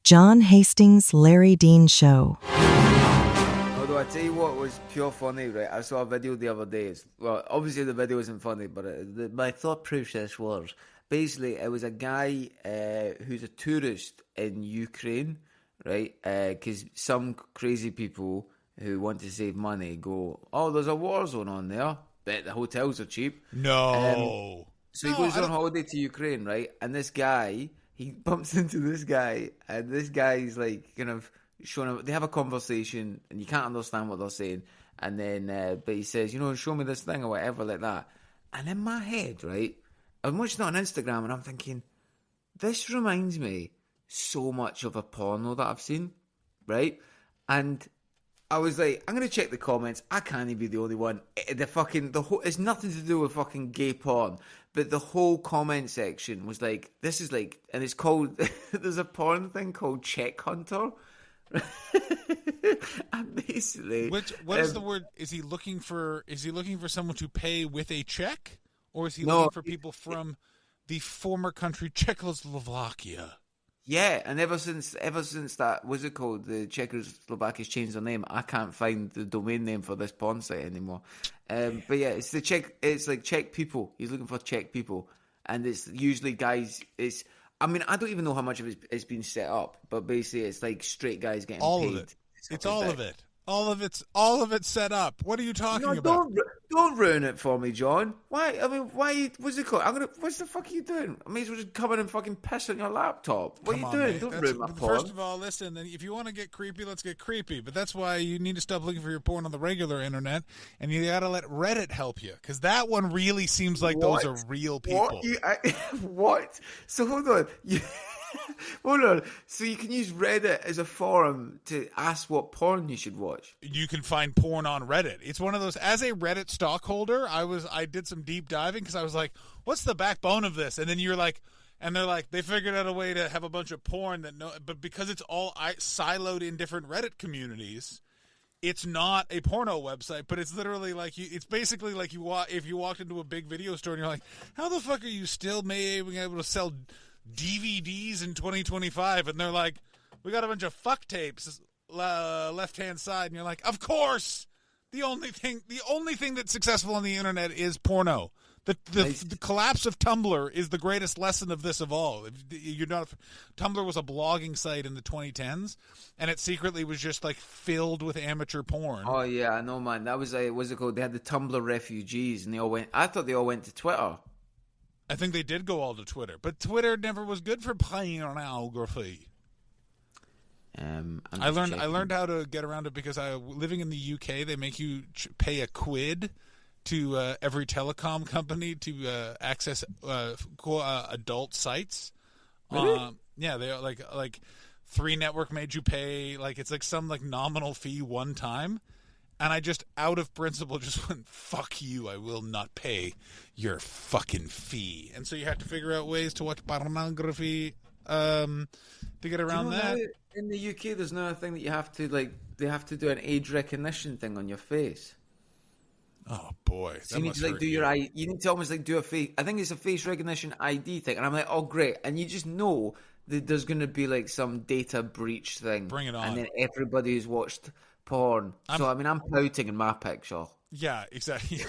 John Hastings' Larry Dean Show. Although I tell you what was pure funny, right? I saw a video the other day. Well, obviously the video isn't funny, but my thought process was basically it was a guy who's a tourist in Ukraine, right? Because some crazy people who want to save money go, oh, there's a war zone on there. Bet the hotels are cheap. No. So he goes on holiday to Ukraine, right? And this guy, he bumps into this guy, and this guy's like kind of showing him. They have a conversation, and you can't understand what they're saying. And then, but he says, show me this thing or whatever like that. And in my head, right, I'm watching it on Instagram, and I'm thinking, this reminds me so much of a porno that I've seen, right? And I was like, I'm going to check the comments. I can't be the only one. It's nothing to do with fucking gay porn. But the whole comment section was like, this is like, and it's called, there's a porn thing called Check Hunter. And basically. What is the word? Is he looking for someone to pay with a check? Or is he looking for people from the former country Czechoslovakia? Yeah, and ever since that, what's it called? The Czechoslovakia's changed their name. I can't find the domain name for this porn site anymore. But yeah, it's like Czech people. He's looking for Czech people, and it's usually guys. I don't even know how much of it's been set up, but basically it's like straight guys getting all paid. Of it. It's all of it. All of it's set up. What are you talking about? Don't ruin it for me, John. Why? Why? What's it called? What the fuck are you doing? I may as well just come in and fucking piss on your laptop. What are you doing? Mate. Don't ruin my porn. First of all, listen. If you want to get creepy, let's get creepy. But that's why you need to stop looking for your porn on the regular internet, and you got to let Reddit help you, because that one really seems like those are real people. What? So hold on. Hold on. So you can use Reddit as a forum to ask what porn you should watch. You can find porn on Reddit. It's one of those. As a Reddit stockholder, I did some deep diving because I was like, "What's the backbone of this?" And then you're like, and they're like, they figured out a way to have a bunch of porn but because it's all siloed in different Reddit communities, it's not a porno website, but it's literally like it's basically like if you walked into a big video store and you're like, "How the fuck are you still being able to sell DVDs in 2025?" And they're like, "We got a bunch of fuck tapes left hand side," and you're like, "Of course, the only thing that's successful on the internet is porno." The collapse of Tumblr is the greatest lesson of this of all. Tumblr was a blogging site in the 2010s, and it secretly was just like filled with amateur porn. Oh yeah, I know, man. That was what's it called? They had the Tumblr refugees, and I thought they all went to Twitter. I think they did go all to Twitter, but Twitter never was good for pornography. I learned how to get around it because living in the UK, they make you pay a quid to every telecom company to access adult sites. Really? Yeah, they like 3 Network made you pay it's like some nominal fee one time. And I just, out of principle, just went, fuck you, I will not pay your fucking fee. And so you have to figure out ways to watch pornography to get around that. In the UK, there's another thing that you have to, they have to do an age recognition thing on your face. Oh, boy. So you need to, you need to almost, do a face, I think it's a face recognition ID thing. And I'm like, oh, great. And you just know that there's going to be, some data breach thing. Bring it on. And then everybody who's watched porn. I'm pouting in my picture. Yeah, exactly.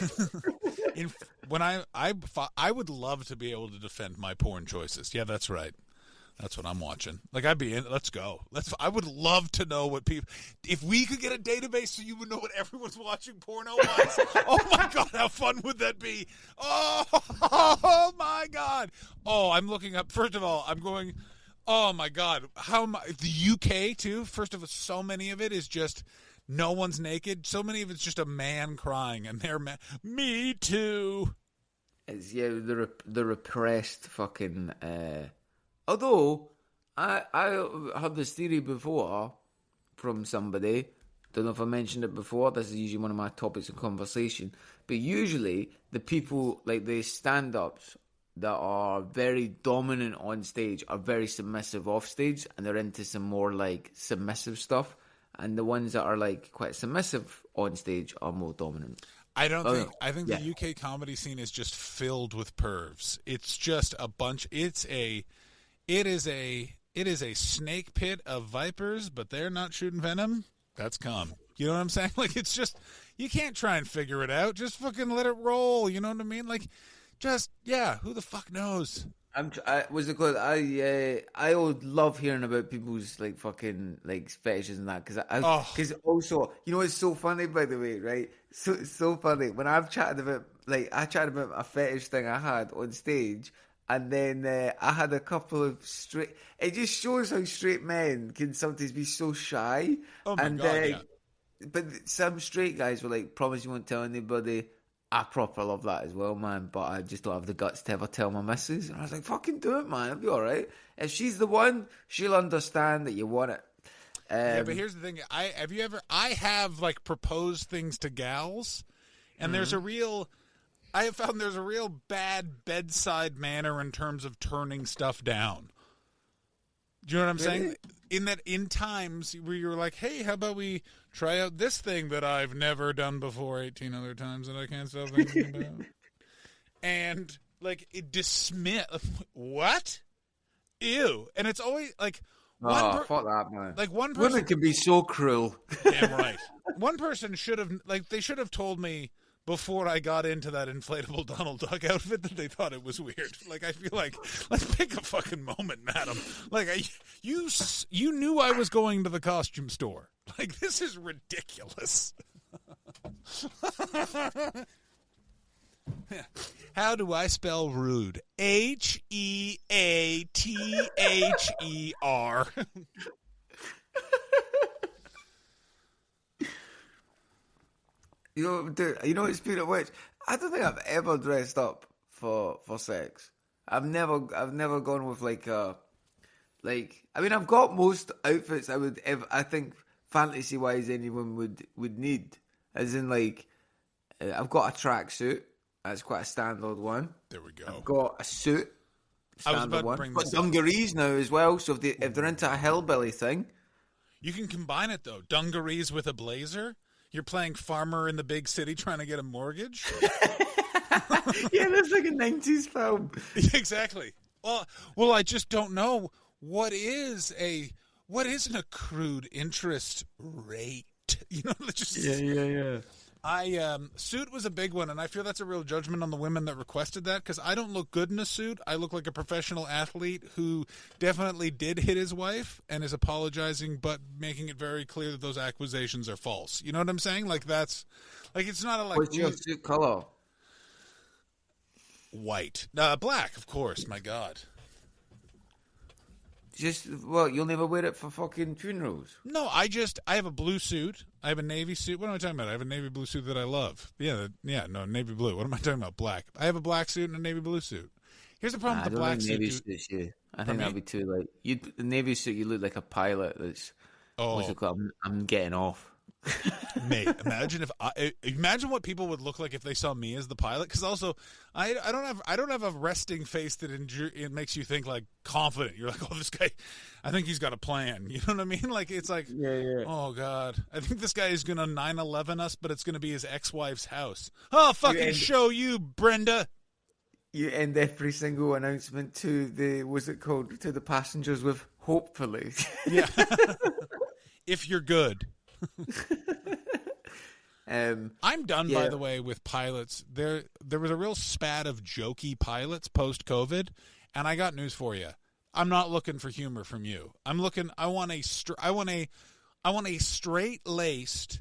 When I would love to be able to defend my porn choices. Yeah, that's right. That's what I'm watching. I'd be in. Let's go. I would love to know what people. If we could get a database so you would know what everyone's watching porno wise. Oh my god, how fun would that be? Oh my god. Oh, I'm looking up. First of all, I'm going. Oh my god, the UK too. First of all, so many of it is just. No one's naked. So many of it's just a man crying, and they're me too. It's the repressed fucking. Although I heard this theory before from somebody. Don't know if I mentioned it before. This is usually one of my topics of conversation. But usually the people the stand-ups that are very dominant on stage are very submissive off stage, and they're into some more submissive stuff. And the ones that are quite submissive on stage are more dominant. I think the UK comedy scene is just filled with pervs. It's just a bunch. It is a It is a snake pit of vipers, but they're not shooting venom. That's cum. You know what I'm saying? Like, it's just, you can't try and figure it out. Just fucking let it roll. You know what I mean? Like, just, yeah, who the fuck knows? What's it called? I would love hearing about people's like fucking like fetishes and that because also, you know, it's so funny, by the way, right? So it's so funny when I chatted about a fetish thing I had on stage, and then I had a couple of straight. It just shows how straight men can sometimes be so shy. Oh my God, yeah. But some straight guys were like, "Promise you won't tell anybody." I proper love that as well, man. But I just don't have the guts to ever tell my missus. And I was like, "Fucking do it, man. It'll be all right. If she's the one, she'll understand that you want it." Yeah, but here's the thing. I have like proposed things to gals, and I have found there's a real bad bedside manner in terms of turning stuff down. Do you know what I'm saying? In times where you're like, hey, how about we try out this thing that I've never done before 18 other times that I can't stop thinking about. And like it what? Ew. And it's always like fuck that, man. Like one person women can be so cruel. Damn right. One person should have told me before I got into that inflatable Donald Duck outfit that they thought it was weird. Like, I feel like, let's pick a fucking moment, madam. Like, you knew I was going to the costume store. Like, this is ridiculous. How do I spell rude? Heather. You know, speaking of which, I don't think I've ever dressed up for sex. I've never gone with I mean, I've got most outfits I think fantasy wise anyone would need. As in, like, I've got a tracksuit. That's quite a standard one. There we go. I've got a suit. Standard one. I've got dungarees now as well. So if they're into a hillbilly thing, you can combine it though. Dungarees with a blazer. You're playing farmer in the big city trying to get a mortgage? Yeah, that's like a 90s film. Exactly. Well, I just don't know what is an accrued interest rate. You know, Yeah. Suit was a big one, and I feel that's a real judgment on the women that requested that, because I don't look good in a suit. I look like a professional athlete who definitely did hit his wife and is apologizing, but making it very clear that those accusations are false. You know what I'm saying? Like, that's like, it's not a like. What's your suit color? White, black, of course. My God. You'll never wear it for fucking funerals? No, I have a blue suit. I have a navy suit. What am I talking about? I have a navy blue suit that I love. Navy blue. What am I talking about? Black. I have a black suit and a navy blue suit. Here's the problem with the black suit. I think that'd be too, like, the navy suit, you look like a pilot that's, what's it called? I'm getting off. Mate, imagine what people would look like if they saw me as the pilot. Because also, I don't have a resting face that it makes you think like confident. You're like, oh, this guy, I think he's got a plan. You know what I mean? Like, it's like, yeah. Oh God, I think this guy is gonna 9/11 us, but it's gonna be his ex-wife's house. Oh, fucking show you, Brenda. You end every single announcement to the passengers with hopefully. Yeah. If you're good. I'm done, by the way, with pilots. There was a real spat of jokey pilots post-COVID, and I got news for you. I'm not looking for humor from you. I want a straight-laced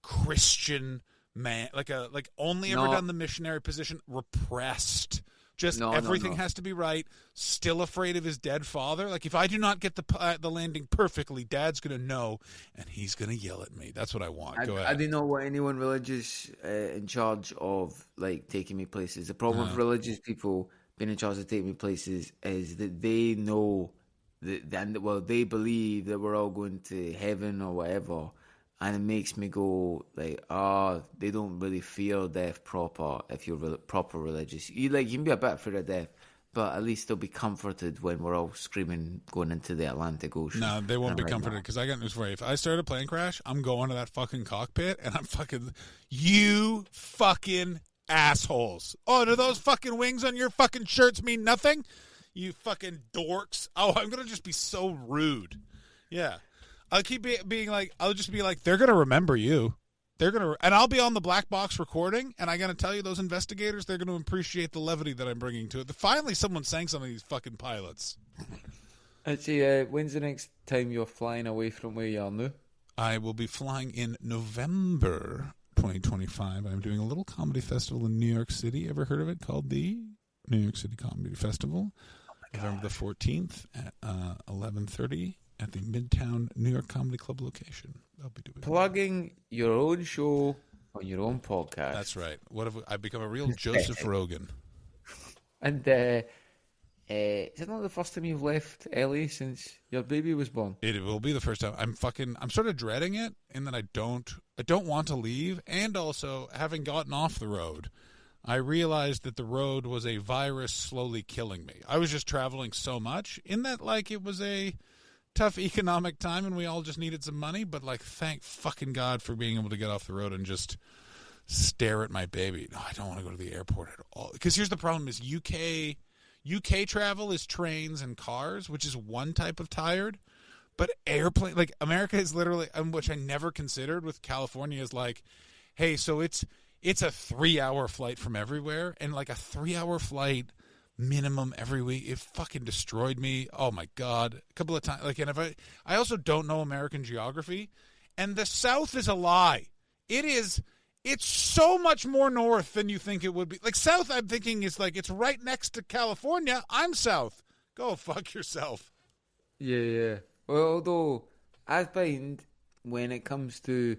Christian man, like only ever done the missionary position, repressed. Everything has to be right. Still afraid of his dead father. Like, if I do not get the landing perfectly, Dad's gonna know, and he's gonna yell at me. That's what I want. Go ahead. I don't know what anyone religious in charge of like taking me places. The problem with religious people being in charge of taking me places is that they know they believe that we're all going to heaven or whatever. And it makes me go like, they don't really fear death proper if you're proper religious. You can be a bit afraid of death, but at least they'll be comforted when we're all screaming going into the Atlantic Ocean. No, they won't be comforted, because I got news for you. If I start a plane crash, I'm going to that fucking cockpit and I'm fucking, you fucking assholes. Oh, do those fucking wings on your fucking shirts mean nothing? You fucking dorks. Oh, I'm going to just be so rude. Yeah. I'll keep being like, I'll just be like, they're going to remember you. They're going to, and I'll be on the black box recording, and I'm going to tell you, those investigators, they're going to appreciate the levity that I'm bringing to it. Finally, someone's saying something to these fucking pilots. Actually, when's the next time you're flying away from where you are now? I will be flying in November 2025. I'm doing a little comedy festival in New York City. Ever heard of it? Called the New York City Comedy Festival. November the 14th at 11:30 at the Midtown New York Comedy Club location. I'll be doing plugging your own show on your own podcast. That's right. What if I've become a real Joseph Rogan? And is it not the first time you've left LA since your baby was born? It will be the first time. I'm sort of dreading it, in that I don't want to leave, and also, having gotten off the road, I realized that the road was a virus slowly killing me. I was just traveling so much, in that, like, it was a tough economic time and we all just needed some money, but, like, thank fucking God for being able to get off the road and just stare at my baby. No, I don't want to go to the airport at all. Because here's the problem is UK travel is trains and cars, which is one type of tired. But airplane, like, America is literally, which I never considered with California, is like, hey, so it's a 3-hour flight from everywhere, and like a 3-hour flight minimum every week. It fucking destroyed me. Oh my God. A couple of times, like, and if I also don't know American geography, and the South is a lie. It's so much more north than you think it would be. Like, South, I'm thinking, is like, it's right next to California. I'm South. Go fuck yourself. Yeah. Well, although I find when it comes to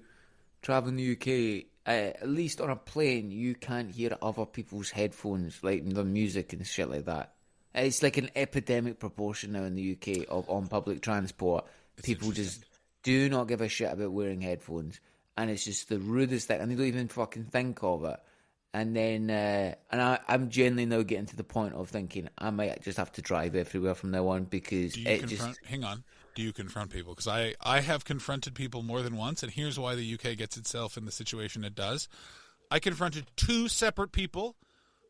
traveling the UK, at least on a plane, you can't hear other people's headphones, like the music and shit like that. It's like an epidemic proportion now in the UK on public transport. People just do not give a shit about wearing headphones. And it's just the rudest thing, and they don't even fucking think of it. And then, I'm genuinely now getting to the point of thinking I might just have to drive everywhere from now on, because hang on. Do you confront people? Because I have confronted people more than once, and here's why the UK gets itself in the situation it does. I confronted 2 separate people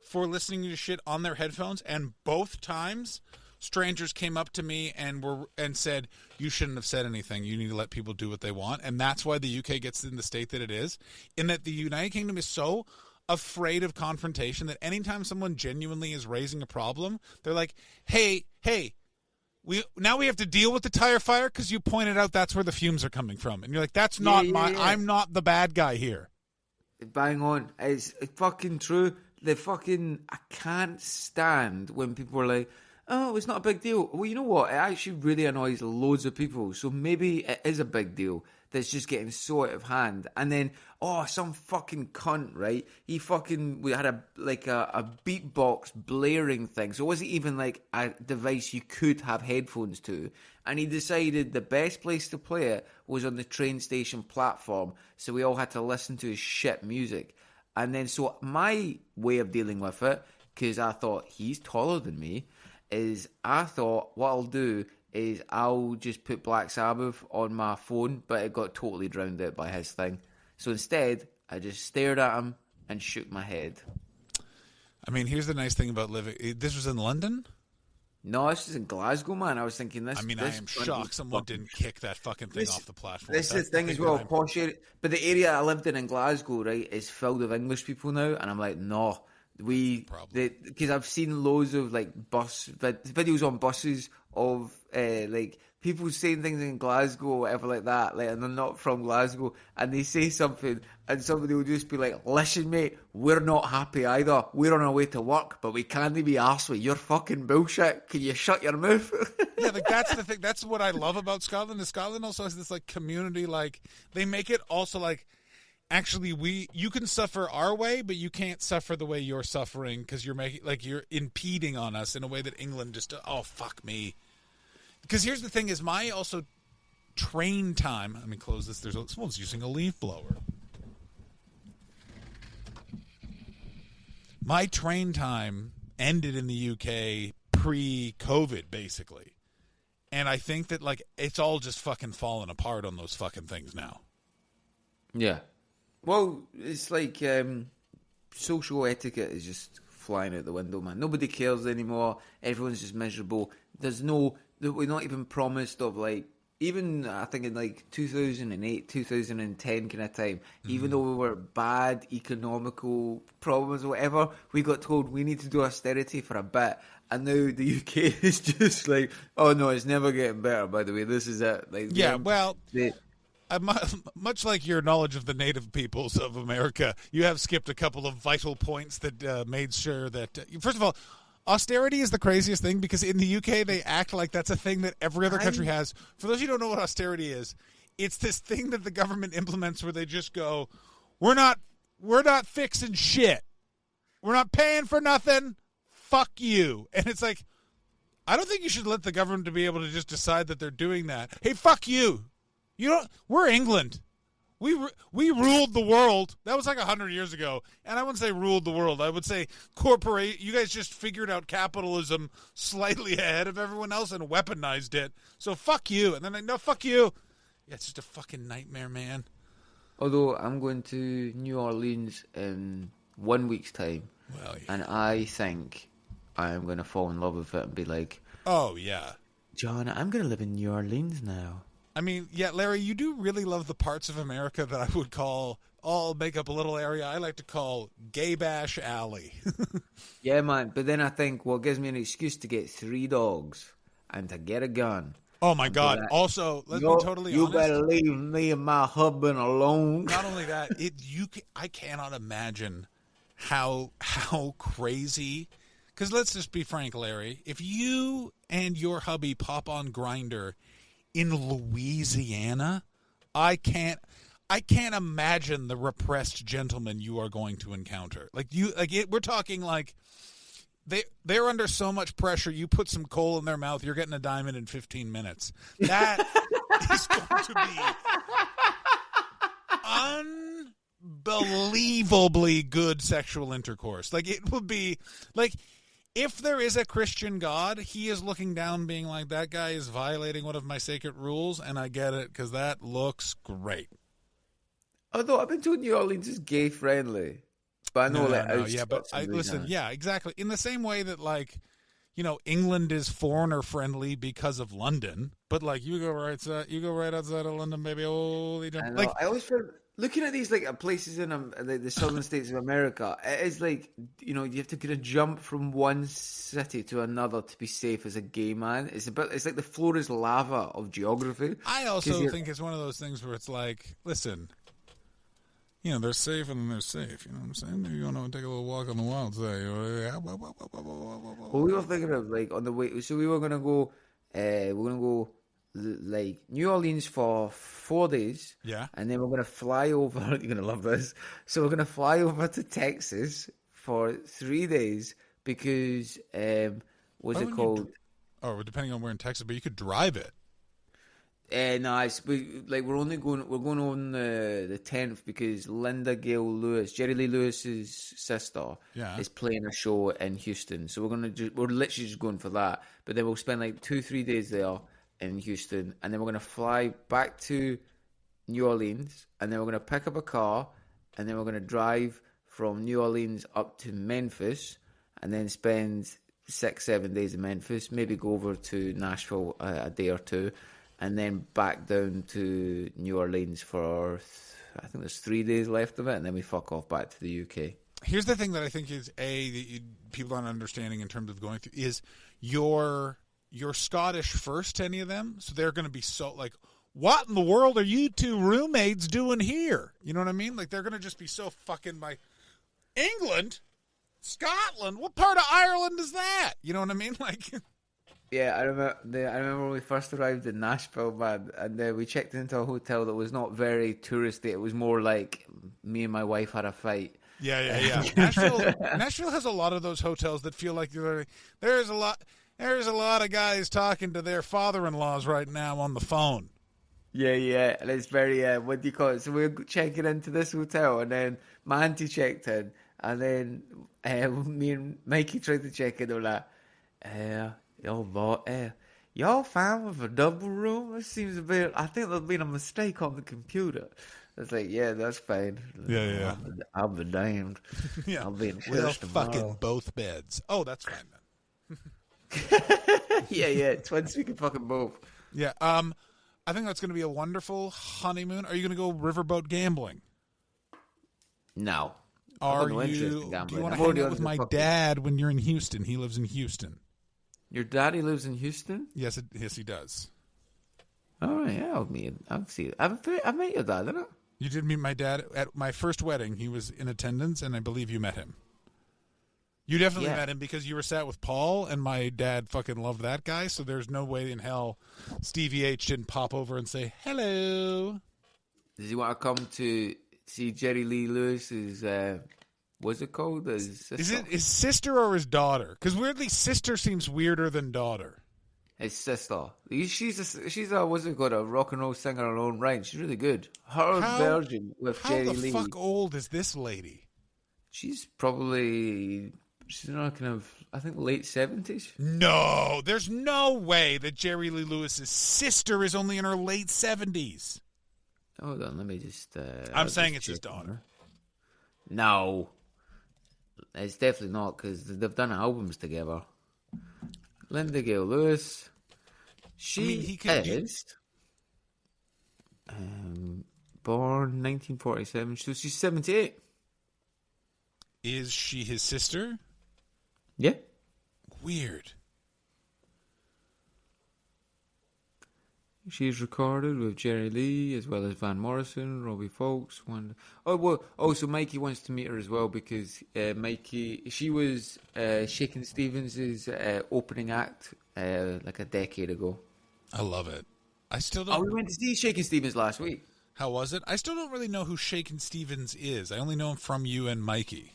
for listening to shit on their headphones, and both times strangers came up to me and said, you shouldn't have said anything. You need to let people do what they want. And that's why the UK gets in the state that it is, in that the United Kingdom is so afraid of confrontation that anytime someone genuinely is raising a problem, they're like, hey, we have to deal with the tire fire because you pointed out that's where the fumes are coming from. And you're like, that's not I'm not the bad guy here. Bang on. It's fucking true. I can't stand when people are like, oh, it's not a big deal. Well, you know what? It actually really annoys loads of people. So maybe it is a big deal that's just getting so out of hand. And then, some fucking cunt, right? We had a beatbox blaring thing. So it wasn't even like a device you could have headphones to. And he decided the best place to play it was on the train station platform. So we all had to listen to his shit music. And then, so my way of dealing with it, because I thought he's taller than me, is I thought what I'll do is I'll just put Black Sabbath on my phone, but it got totally drowned out by his thing. So instead, I just stared at him and shook my head. I mean, here's the nice thing about living. This was in London? No, this is in Glasgow, man. I was thinking this. I mean, I am shocked someone didn't kick that fucking thing off the platform. This is the thing as well, posh area. But the area I lived in Glasgow, right, is filled with English people now, and I'm like, no. Because I've seen loads of like videos on buses of like people saying things in Glasgow or whatever like that, like, and they're not from Glasgow, and they say something, and somebody will just be like, "Listen, mate, we're not happy either. We're on our way to work, but we can't be arsed with your fucking bullshit. Can you shut your mouth?" Yeah, like, that's the thing. That's what I love about Scotland. Is Scotland also has this like community, like they make it also like. Actually, you can suffer our way, but you can't suffer the way you're suffering because you're you're impeding on us in a way that England just. Oh, fuck me. Because here's the thing: is my also train time. Let me close this. Someone's using a leaf blower. My train time ended in the UK pre-COVID, basically, and I think that like it's all just fucking falling apart on those fucking things now. Yeah. Well, it's like social etiquette is just flying out the window, man. Nobody cares anymore. Everyone's just miserable. We're not even promised of like, even I think in like 2008, 2010 kind of time, even though we were bad economical problems or whatever, we got told we need to do austerity for a bit. And now the UK is just like, oh no, it's never getting better, by the way. This is it. Like, Yeah, well, much like your knowledge of the native peoples of America, you have skipped a couple of vital points that made sure that, first of all, austerity is the craziest thing because in the UK they act like that's a thing that every other country has. For those of you who don't know what austerity is, it's this thing that the government implements where they just go, we're not fixing shit. We're not paying for nothing. Fuck you. And it's like, I don't think you should let the government to be able to just decide that they're doing that. Hey, fuck you. We're England. We ruled the world. That was like 100 years ago. And I wouldn't say ruled the world. I would say you guys just figured out capitalism slightly ahead of everyone else and weaponized it. So fuck you. And then no, fuck you. Yeah, it's just a fucking nightmare, man. Although I'm going to New Orleans in 1 week's time. Well, yeah. And I think I'm going to fall in love with it and be like, oh, yeah. John, I'm going to live in New Orleans now. I mean, yeah, Larry, you do really love the parts of America that I would call, I'll make up a little area I like to call Gay Bash Alley. Yeah, man. But then I think, well, it gives me an excuse to get 3 dogs and to get a gun. Oh, my God. Also, let's be totally honest. You better leave me and my husband alone. Not only that, I cannot imagine how crazy. Because let's just be frank, Larry. If you and your hubby pop on Grindr in Louisiana, I can't imagine the repressed gentleman you are going to encounter. We're talking like they're under so much pressure. You put some coal in their mouth, you're getting a diamond in 15 minutes. That is going to be unbelievably good sexual intercourse. Like, it would be like, if there is a Christian God, he is looking down being like, that guy is violating one of my sacred rules, and I get it, because that looks great. Although I've been told New Orleans is gay friendly. But I know listen, yeah, exactly. In the same way that, like, you know, England is foreigner friendly because of London, but like you go right outside of London, baby. Holy jump. Like, I always feel looking at these like places in the southern states of America, it is like, you know, you have to kind of jump from one city to another to be safe as a gay man. It's like the floor is lava of geography. I also think it's one of those things where it's like, listen, you know, they're safe and they're safe. You know what I'm saying? Maybe you want to take a little walk on the wild side. Well, we were thinking of like on the way, so we were gonna go. Like New Orleans for 4 days, yeah, and then we're gonna fly over. You're gonna love this. So we're gonna fly over to Texas for 3 days because what's it called? Depending on where in Texas, but you could drive it. No, we're going on the 10th because Linda Gale Lewis, Jerry Lee Lewis's sister, is playing a show in Houston. So we're literally just going for that. But then we'll spend like 2-3 days there in Houston, and then we're going to fly back to New Orleans, and then we're going to pick up a car, and then we're going to drive from New Orleans up to Memphis, and then spend 6-7 days in Memphis, maybe go over to Nashville a day or two, and then back down to New Orleans for, I think there's 3 days left of it, and then we fuck off back to the UK. Here's the thing that I think is, people aren't understanding in terms of going through, is you're Scottish first to any of them, so they're going to be so like, what in the world are you two roommates doing here? You know what I mean? Like, they're going to just be so fucking like, England? Scotland? What part of Ireland is that? You know what I mean? Like, yeah, I remember when we first arrived in Nashville, man, and we checked into a hotel that was not very touristy. It was more like me and my wife had a fight. Yeah. Nashville has a lot of those hotels that feel like there's a lot of guys talking to their father-in-laws right now on the phone. Yeah, and it's very, what do you call it? So we're checking into this hotel, and then my auntie checked in, and then me and Mikey tried to check in, and we're like, y'all fine with a double room? It seems a bit, I think there's been a mistake on the computer. It's like, yeah, that's fine. Yeah. I'll be damned. Yeah. I'll be in We'll church fuck tomorrow. in both beds. Oh, that's fine then. Yeah. Twins, we can fucking both. Yeah. I think that's going to be a wonderful honeymoon. Are you going to go riverboat gambling? No. Are no interest in you? Do gambling. you want to I'm already hang out on with the my fucking- dad when you're in Houston? He lives in Houston. Your daddy lives in Houston? Yes, he does. All right, yeah, I'll meet him. I'll see. I've met your dad, didn't I? You did meet my dad at my first wedding. He was in attendance, and I believe you met him. You definitely met him because you were sat with Paul, and my dad fucking loved that guy, so there's no way in hell Stevie H didn't pop over and say, hello. Does he want to come to see Jerry Lee Lewis's, what's it called? His Is sister? it his sister or his daughter? Because weirdly, sister seems weirder than daughter. His sister. She's a, what's it called, a rock and roll singer in her own right. She's really good. Her version with How Jerry the Lee. fuck old is this lady? She's in her kind of, I think, late 70s. No, there's no way that Jerry Lee Lewis's sister is only in her late 70s. Hold on, let me just... I'm saying it's his daughter. No. It's definitely not, because they've done albums together. Linda Gale Lewis. She is born 1947, so she's 78. Is she his sister? Yeah. Weird. She's recorded with Jerry Lee as well as Van Morrison, Robbie Fulks. So Mikey wants to meet her as well because she was Shakin' Stevens' opening act like a decade ago. I love it. I still Oh, don't... we went to see Shakin' Stevens last week. How was it? I still don't really know who Shakin' Stevens is. I only know him from you and Mikey.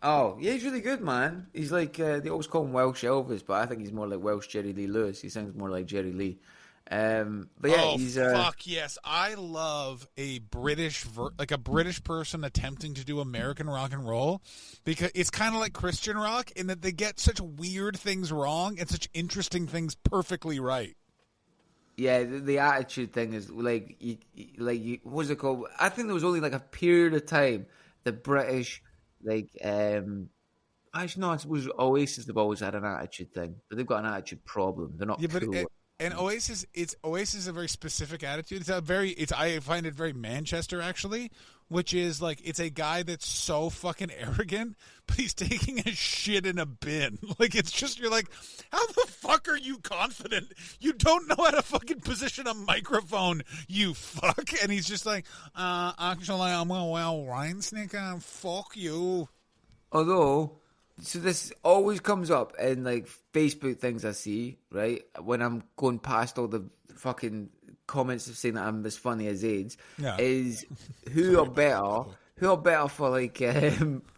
Oh, yeah, he's really good, man. He's like, they always call him Welsh Elvis, but I think he's more like Welsh Jerry Lee Lewis. He sounds more like Jerry Lee. But yeah, oh, he's fuck yes! I love a British person attempting to do American rock and roll because it's kind of like Christian rock in that they get such weird things wrong and such interesting things perfectly right. Yeah, the attitude thing is like, what's it called? I think there was only like a period of time the British, actually no, I suppose Oasis have always had an attitude thing, but they've got an attitude problem. They're not cool. And Oasis is a very specific attitude. I find it very Manchester actually, which is like it's a guy that's so fucking arrogant, but he's taking a shit in a bin. Like it's just you're like, how the fuck are you confident? You don't know how to fucking position a microphone, you fuck. And he's just like, actually, I'm a wine sneaker. Fuck you. Although, so this always comes up in like Facebook things I see, right? When I'm going past all the fucking comments of saying that I'm as funny as AIDS, is who are better for like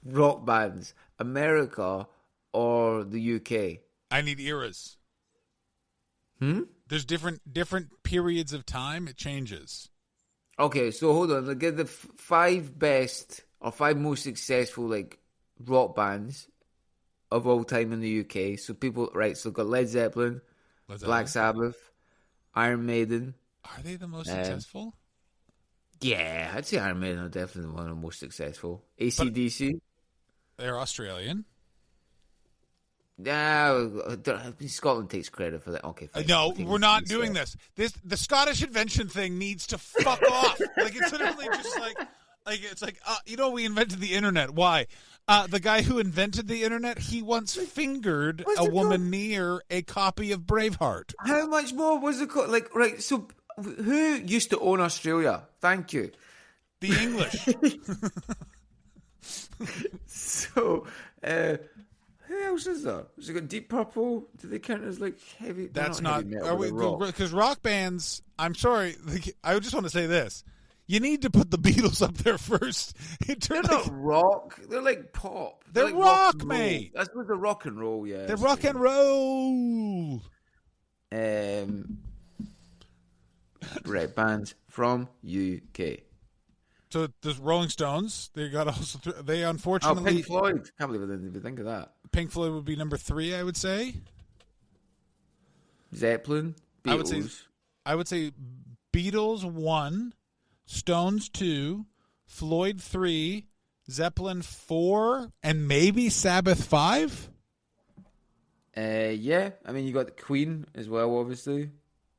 rock bands, America or the UK? I need eras. There's different periods of time. It changes. Okay, so hold on. Like, get the five best or five most successful like rock bands of all time in the UK. So people, right, so we've got Led Zeppelin, Black Sabbath, Iron Maiden. Are they the most successful? Yeah, I'd say Iron Maiden are definitely one of the most successful. AC/DC. They're Australian. Yeah, Scotland takes credit for that. Okay, fine. No, we're not doing this. The Scottish invention thing needs to fuck off. Like it's literally just like it's like we invented the internet. Why? The guy who invented the internet, he once fingered a woman near a copy of Braveheart. How much more was it called? Like, right, so who used to own Australia? Thank you. The English. So, who else is there? Has it got Deep Purple? Do they count as like heavy? That's not not. heavy Are metal, we? Because rock bands. I'm sorry. I just want to say this. You need to put the Beatles up there first. They're not rock. They're like pop. They're like rock, mate. That's what the rock and roll, yeah. They're rock and roll. Right, bands from UK. So there's Rolling Stones. They got also. They Oh, unfortunately. Pink Floyd. Can't believe I didn't even think of that. Pink Floyd would be number 3, I would say. Zeppelin. Beatles. I would say Beatles 1, Stones 2, Floyd 3, Zeppelin 4, and maybe Sabbath 5? Yeah. I mean, you got the Queen as well, obviously.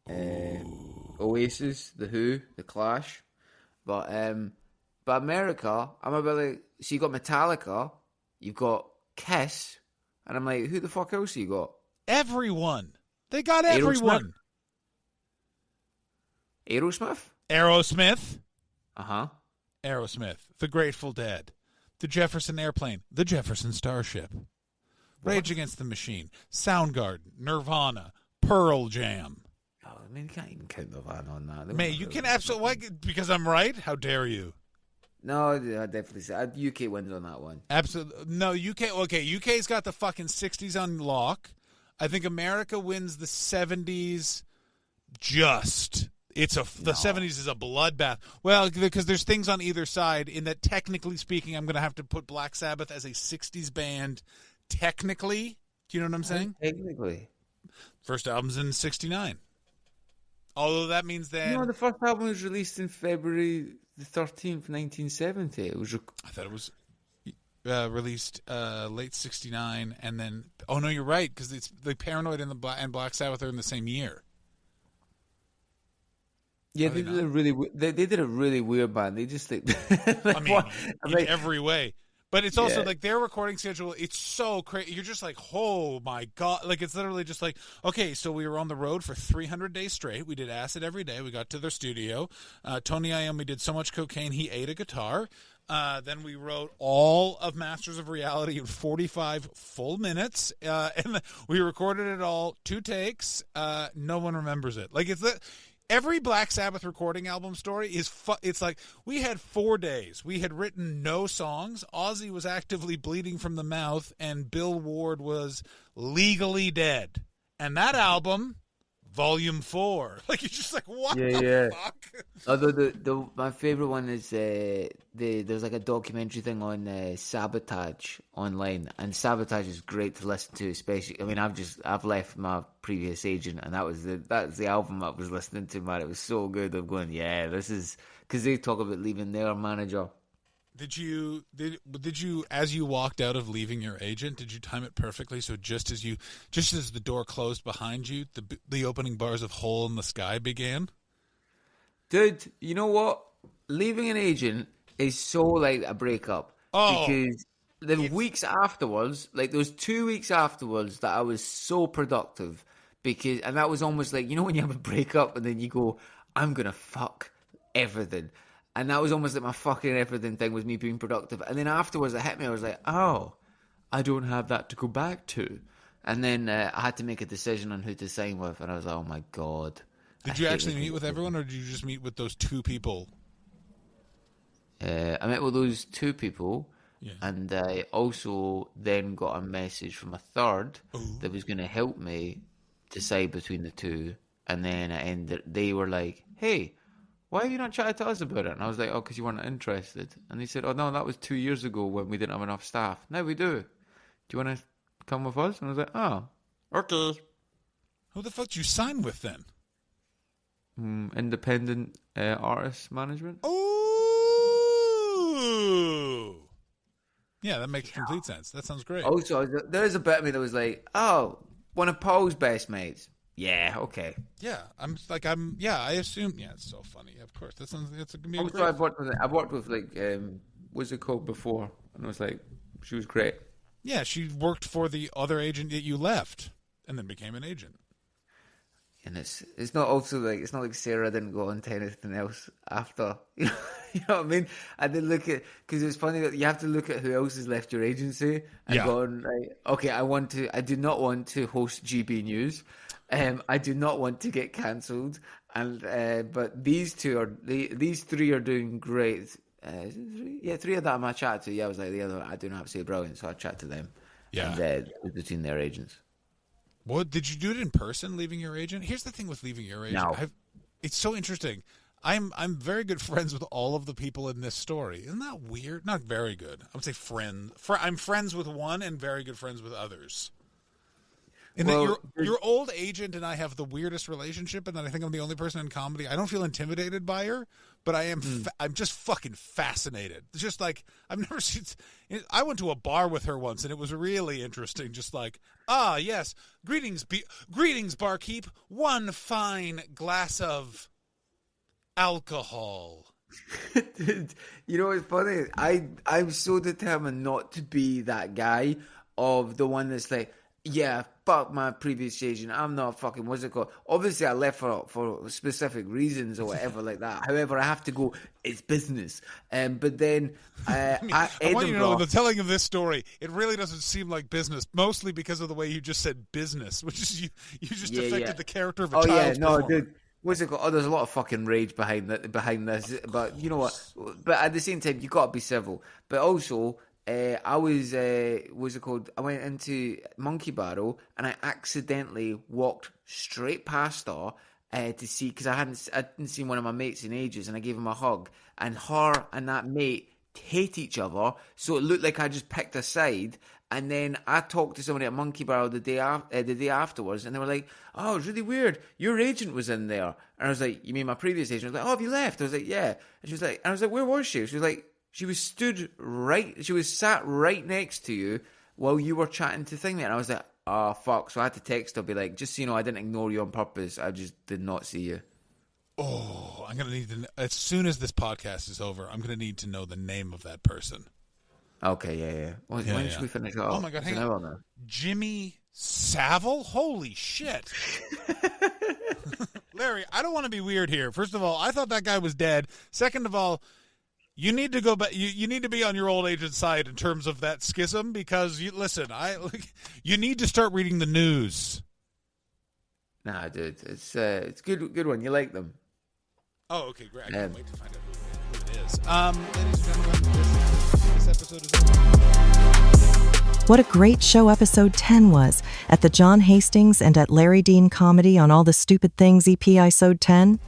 Oasis, The Who, The Clash. But America, I'm a bit like, so you got Metallica, you've got Kiss, and I'm like, who the fuck else you got? Everyone. They got everyone. Aerosmith? Aerosmith. Uh-huh. Aerosmith. The Grateful Dead. The Jefferson Airplane. The Jefferson Starship. Rage Against the Machine. Soundgarden. Nirvana. Pearl Jam. Oh, I mean, you can't even count Nirvana on that. May, you can absolutely... Because I'm right? How dare you? No, I definitely say UK wins on that one. Absolutely. No, UK... Okay, UK's got the fucking 60s on lock. I think America wins the 70s just... The 70s is a bloodbath. Well, because there's things on either side. In that, technically speaking, I'm going to have to put Black Sabbath as a 60s band. Technically, do you know what I'm saying? Technically, first album's in '69. Although that means that the first album was released in February the 13th, 1970. It was. I thought it was released late '69, and then no, you're right, because it's the Paranoid and Black Sabbath are in the same year. Yeah, they did a really weird band. They just like, in every way. But it's also like their recording schedule. It's so crazy. You're just like, oh my God! Like it's literally just like, okay, so we were on the road for 300 days straight. We did acid every day. We got to their studio. Tony Iommi did so much cocaine he ate a guitar. Then we wrote all of Masters of Reality in 45 full minutes, and we recorded it all 2 takes. No one remembers it. Like it's the. Every Black Sabbath recording album story is it's like, we had 4 days. We had written no songs. Ozzy was actively bleeding from the mouth, and Bill Ward was legally dead. And that album, Volume 4. Like, you're just like, what the fuck? Although my favorite one is there's like a documentary thing on Sabotage online, and Sabotage is great to listen to. Especially, I mean, I've left my previous agent, and that's the album I was listening to. Man, it was so good. I'm going, this is because they talk about leaving their manager. Did you as you walked out of leaving your agent, did you time it perfectly? So just as the door closed behind you, the opening bars of "Hole in the Sky" began. Dude, you know what? Leaving an agent is so like a breakup. Because weeks afterwards, like those 2 weeks afterwards, that I was so productive and that was almost like, when you have a breakup and then you go, I'm gonna fuck everything. And that was almost like my fucking everything thing was me being productive. And then afterwards it hit me. I was like, oh, I don't have that to go back to. And then I had to make a decision on who to sign with. And I was like, oh my God. Did you actually meet with everyone, or did you just meet with those 2 people? I met with those 2 people. Yeah. And I also then got a message from a third that was going to help me decide between the 2. And then they were like, hey, why have you not chatted to us about it? And I was like, because you weren't interested. And they said, oh, no, that was 2 years ago when we didn't have enough staff. Now we do. Do you want to come with us? And I was like, oh, okay. Who the fuck did you sign with then? Independent artist management. Oh! Yeah, that makes complete sense. That sounds great. Also, there is a bit of me that was like, oh, one of Paul's best mates. Yeah, okay. Yeah, I assume. Yeah, it's so funny. Of course, that's gonna be. Also, I've worked with like, what's it called before, and I was like, she was great. Yeah, she worked for the other agent that you left, and then became an agent. And it's not also like, it's not like Sarah didn't go on to anything else after. You know what I mean? I did look at, because it's funny that you have to look at who else has left your agency and gone, like, okay, I do not want to host GB News. I do not want to get cancelled, and but these 3 are doing great. Is it 3? Yeah, 3 of them I chatted to. Yeah, I was like, the other I do not have to say brilliant, so I chat to them. Yeah, and between their agents. What, did you do it in person, leaving your agent? Here's the thing with leaving your agent. No. It's so interesting. I'm very good friends with all of the people in this story. Isn't that weird? Not very good. I would say friend. I'm friends with one and very good friends with others. And Well, that your old agent and I have the weirdest relationship, and that I think I'm the only person in comedy. I don't feel intimidated by her, but I am. I'm just fucking fascinated. It's just like I've never seen. I went to a bar with her once, and it was really interesting. Just like, yes, greetings, barkeep. One fine glass of alcohol. Dude, you know what's funny? I'm so determined not to be that guy of the one that's like, yeah, fuck my previous agent. I'm not fucking, what's it called? Obviously, I left for specific reasons or whatever like that. However, I have to go, it's business. But then I want you to know, in the telling of this story, it really doesn't seem like business, mostly because of the way you just said business, which is you just affected the character of a child. Dude. What's it called? Oh, there's a lot of fucking rage behind this. But you know what? But at the same time, you got to be civil. But also, I was, what's it called? I went into Monkey Barrel and I accidentally walked straight past her to see, because I hadn't seen one of my mates in ages, and I gave him a hug. And her and that mate hate each other, so it looked like I just picked a side. And then I talked to somebody at Monkey Barrel the day afterwards, and they were like, "Oh, it's really weird. Your agent was in there." And I was like, "You mean my previous agent?" I was like, "Oh, have you left?" I was like, "Yeah." And she was like, "I was like, where was she?" She was like, she was sat right next to you while you were chatting to Thingy. And I was like, "Oh, fuck." So I had to text her, be like, "Just so you know, I didn't ignore you on purpose. I just did not see you." Oh, I'm going to need to, as soon as this podcast is over, I'm going to need to know the name of that person. Okay, yeah. When should we finish that? Oh my God, hang on. Jimmy Savile? Holy shit. Larry, I don't want to be weird here. First of all, I thought that guy was dead. Second of all, you need to go back. You need to be on your old agent's side in terms of that schism, because you need to start reading the news. Nah, dude, it's good one. You like them? Oh, okay, great. I can't wait to find out who it is. Ladies and gentlemen, this episode is over. What a great show episode 10 was at the John Hastings and at Larry Dean Comedy on All the Stupid Things EP episode 10.